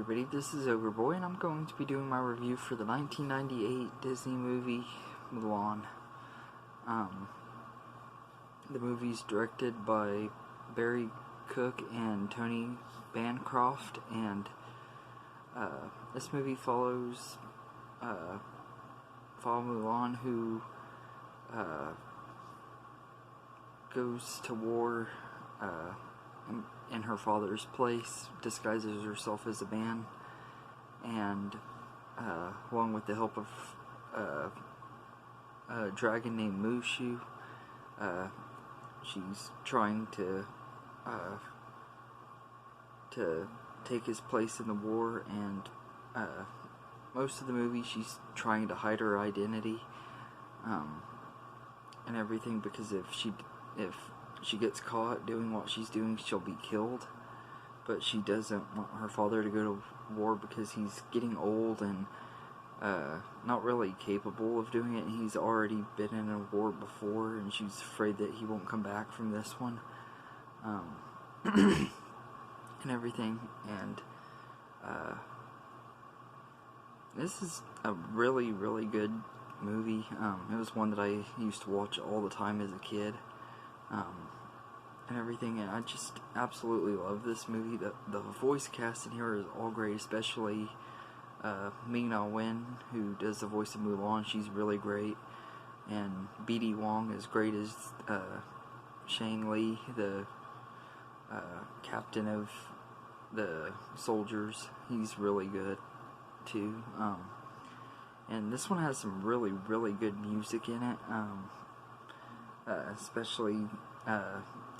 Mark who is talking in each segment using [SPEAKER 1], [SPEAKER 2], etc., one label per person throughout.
[SPEAKER 1] everybody, this is Overboy, and I'm going to be doing my review for the 1998 Disney movie, Mulan. The movie's directed by Barry Cook and Tony Bancroft, and this movie follows Mulan, who goes to war in her father's place, disguises herself as a man, and along with the help of a dragon named Mushu, she's trying to take his place in the war, and most of the movie she's trying to hide her identity and everything, because if she gets caught doing what she's doing, she'll be killed. But she doesn't want her father to go to war because he's getting old and not really capable of doing it. He's already been in a war before, and she's afraid that he won't come back from this one, and everything. And this is a really, really good movie. It was one that I used to watch all the time as a kid. And everything, and I just absolutely love this movie. The voice cast in here is all great, especially Ming-Na Wen, who does the voice of Mulan. She's really great, and B.D. Wong is great as Shang Li, the captain of the soldiers. He's really good too. And this one has some really, really good music in it, especially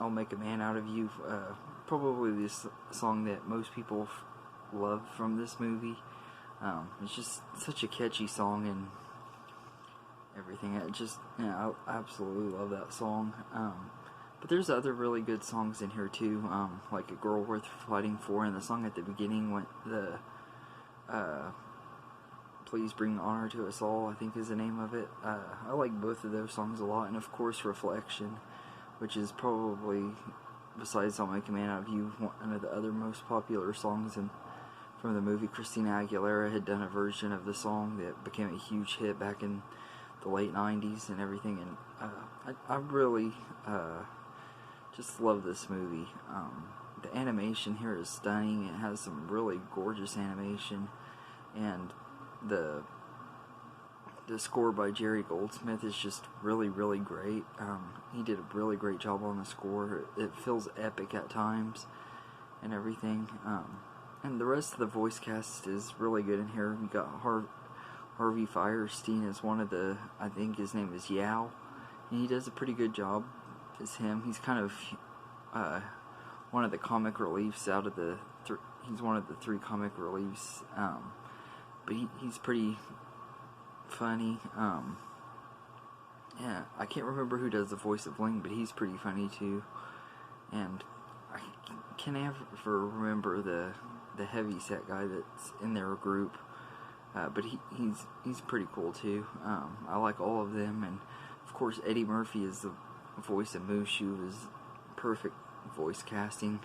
[SPEAKER 1] I'll Make a Man Out of You, probably this song that most people love from this movie. It's just such a catchy song and everything. I absolutely love that song. But there's other really good songs in here too, like A Girl Worth Fighting For, and the song at the beginning, when Please Bring Honor to Us All, I think is the name of it. I like both of those songs a lot, and of course Reflection, which is probably, besides I'll Make a Man Out of You, one of the other most popular songs from the movie. Christina Aguilera had done a version of the song that became a huge hit back in the late 90s and everything, and I really just love this movie. The animation here is stunning. It has some really gorgeous animation, and the score by Jerry Goldsmith is just really, really great. He did a really great job on the score. It feels epic at times and everything. And the rest of the voice cast is really good in here. We got Harvey Fierstein as one of the, I think his name is Yao, and he does a pretty good job as him. He's kind of one of the comic reliefs out of the he's one of the three comic reliefs, but he's pretty funny. Yeah, I can't remember who does the voice of Ling, but he's pretty funny too. And I can never remember the heavyset guy that's in their group, but he's pretty cool too. I like all of them, and of course Eddie Murphy is the voice of Mushu. Is perfect voice casting.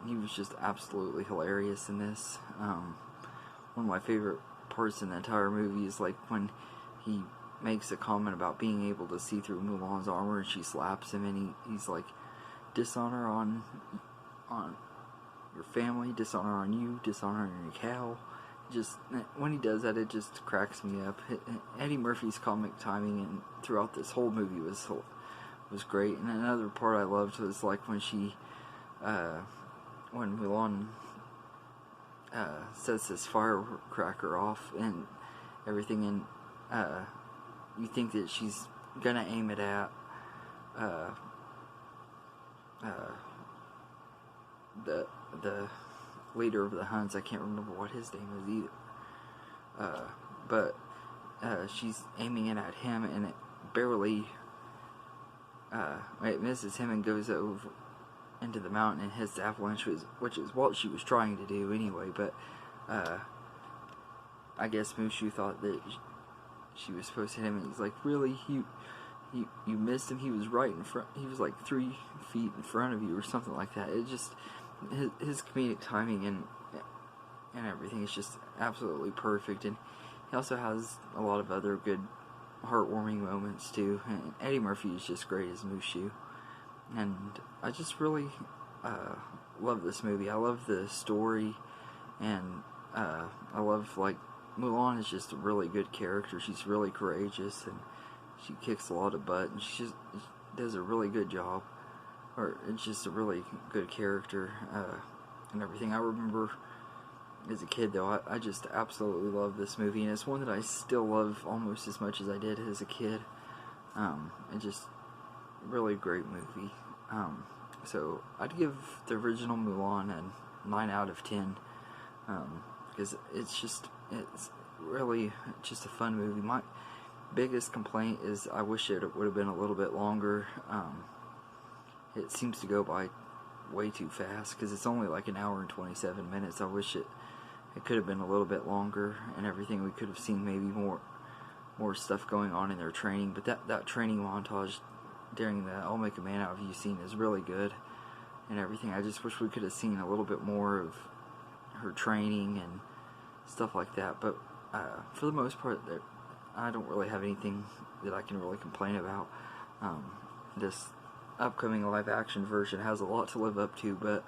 [SPEAKER 1] He was just absolutely hilarious in this. One of my favorite parts in the entire movie is like when he makes a comment about being able to see through Mulan's armor, and she slaps him, and he's like, dishonor on your family, dishonor on you, dishonor on your cow. Just when he does that, it just cracks me up. Eddie Murphy's comic timing and throughout this whole movie was great. And another part I loved was like when when Mulan sets this firecracker off and everything, and you think that she's gonna aim it at the leader of the Huns. I can't remember what his name is either, but she's aiming it at him, and it barely it misses him and goes over into the mountain and hits the avalanche, which is what she was trying to do anyway. But I guess Mushu thought that she was supposed to hit him, and he's like, really, you missed him. He was right in front. He was like 3 feet in front of you, or something like that. It just his comedic timing and everything is just absolutely perfect. And he also has a lot of other good, heartwarming moments too. And Eddie Murphy is just great as Mushu. And I just really love this movie. I love the story, and I love, like, Mulan is just a really good character. She's really courageous, and she kicks a lot of butt, and she just does a really good job. Or it's just a really good character and everything. I remember as a kid, though, I just absolutely love this movie, and it's one that I still love almost as much as I did as a kid. It's just really great movie. So I'd give the original Mulan a 9 out of 10, because it's really just a fun movie. My biggest complaint is I wish it would have been a little bit longer. It seems to go by way too fast, because it's only like an hour and 27 minutes. I wish it could have been a little bit longer and everything. We could have seen maybe more stuff going on in their training, but that training montage during the I'll Make a Man Out of You scene is really good and everything. I just wish we could have seen a little bit more of her training and stuff like that, but for the most part, I don't really have anything that I can really complain about. This upcoming live action version has a lot to live up to, but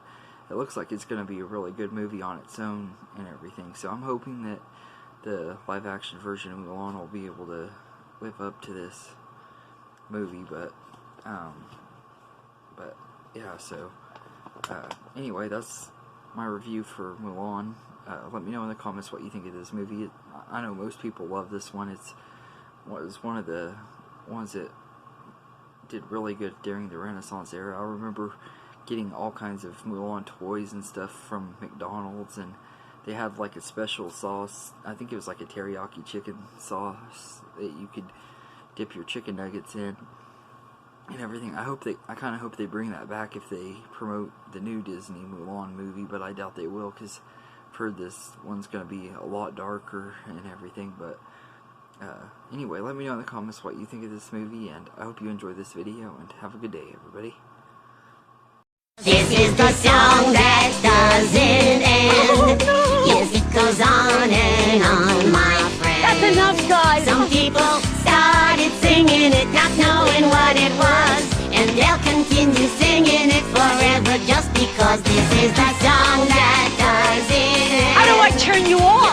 [SPEAKER 1] it looks like it's going to be a really good movie on its own and everything. So I'm hoping that the live action version of Mulan will be able to live up to this movie. But yeah, so anyway, that's my review for Mulan. Let me know in the comments what you think of this movie. I know most people love this one. It was one of the ones that did really good during the Renaissance era. I remember getting all kinds of Mulan toys and stuff from McDonald's, and they had like a special sauce. I think it was like a teriyaki chicken sauce that you could dip your chicken nuggets in and everything. I kind of hope they bring that back if they promote the new Disney Mulan movie, but I doubt they will, because I've heard this one's going to be a lot darker and everything. But anyway, let me know in the comments what you think of this movie, and I hope you enjoy this video, and have a good day, everybody.
[SPEAKER 2] This is the song that doesn't end. Yes, it goes on and on, my friend.
[SPEAKER 3] That's enough, guys.
[SPEAKER 2] Some people started singing it, not knowing what it was, and they'll continue singing it forever just because this is the song that doesn't end.
[SPEAKER 3] How do I turn you on?